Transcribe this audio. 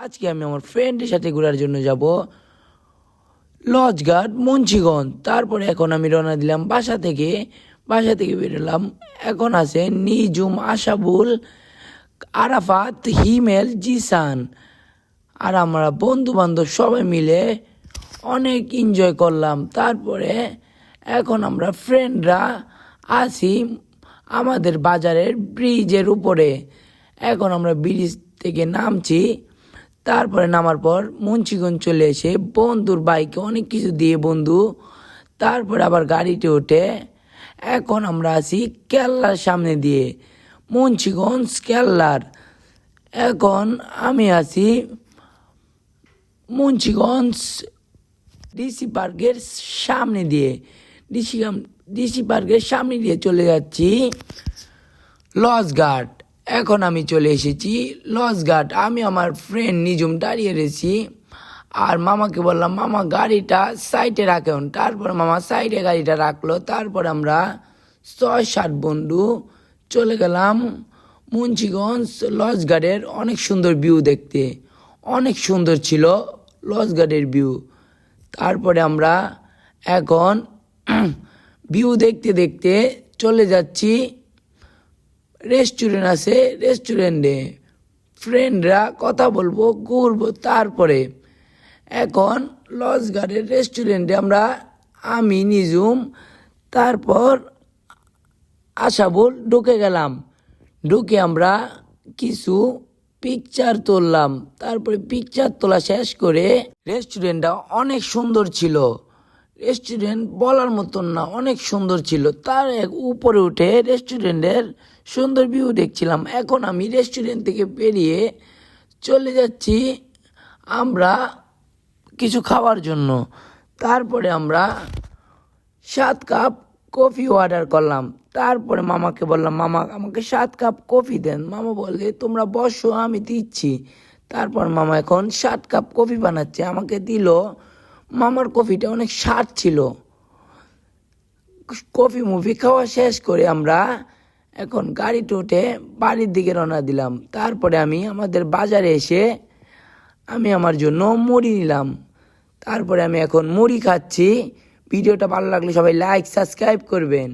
আজকে আমি আমার ফ্রেন্ডের সাথে ঘোরার জন্য যাব লজঘাট মুন্সিগঞ্জ। তারপরে এখন আমি রওনা দিলাম বাসা থেকে বেরোলাম। এখন আছে নিজুম, আশাবুল, আরাফাত, হিমেল, জিসান আর আমরা বন্ধু বান্ধব সবাই মিলে অনেক এনজয় করলাম। তারপরে এখন আমরা ফ্রেন্ডরা আছি আমাদের বাজারের ব্রিজের উপরে। এখন আমরা ব্রিজ থেকে নামছি। তারপরে নামার পর মুন্সিগঞ্জ চলে এসে বন্ধুর বাইকে অনেক কিছু দিয়ে বন্ধু তারপরে আবার গাড়িতে উঠে এখন আমরা আছি কেল্লার সামনে দিয়ে, মুন্সিগঞ্জ কেল্লার। এখন আমি আছি মুন্সিগঞ্জ ডিসি পার্কের সামনে দিয়ে, ডিসি পার্কের সামনে দিয়ে চলে যাচ্ছি লজঘাট। এখন আমি চলে এসেছি লজঘাট। আমি আমার ফ্রেন্ড নিজুম দাঁড়িয়ে রয়েছি আর মামাকে বললাম মামা গাড়িটা সাইডে রাখুন। তারপর মামা সাইডে গাড়িটা রাখলো। তারপর আমরা 6-7 বন্ধু চলে গেলাম মুন্সিগঞ্জ লজঘাটের। অনেক সুন্দর ভিউ দেখতে, অনেক সুন্দর ছিল লজঘাটের ভিউ। তারপরে আমরা এখন ভিউ দেখতে দেখতে চলে যাচ্ছি রেস্টুরেন্ট আছে, রেস্টুরেন্টে ফ্রেন্ডরা কথা বলবো, ঘুরবো। তারপরে এখন লজঘাটের রেস্টুরেন্টে আমি নিজুম তারপর আশাবুল ঢুকে গেলাম। ঢুকে আমরা কিছু পিকচার তুললাম। তারপরে পিকচার তোলা শেষ করে রেস্টুরেন্টটা অনেক সুন্দর ছিল। রেস্টুরেন্ট বলার মতন না, অনেক সুন্দর ছিল। তার উপরে উঠে রেস্টুরেন্টের সুন্দর ভিউ দেখছিলাম। এখন আমি রেস্টুরেন্ট থেকে বেরিয়ে চলে যাচ্ছি আমরা কিছু খাওয়ার জন্য। তারপরে আমরা 7 কাপ কফি অর্ডার করলাম। তারপরে মামাকে বললাম মামা আমাকে 7 কাপ কফি দেন। মামা বলে তোমরা বসো আমি দিচ্ছি। তারপর মামা এখন 7 কাপ কফি বানাচ্ছে, আমাকে দিল। মামার কফিটা অনেক স্বাদ ছিল। কফি মুভি খাওয়া শেষ করে আমরা এখন গাড়িতে উঠে বাড়ির দিকে রওনা দিলাম। তারপরে আমি আমাদের বাজারে এসে আমি আমার জন্য মুড়ি নিলাম। তারপরে আমি এখন মুড়ি খাচ্ছি। ভিডিওটা ভালো লাগলে সবাই লাইক সাবস্ক্রাইব করবেন।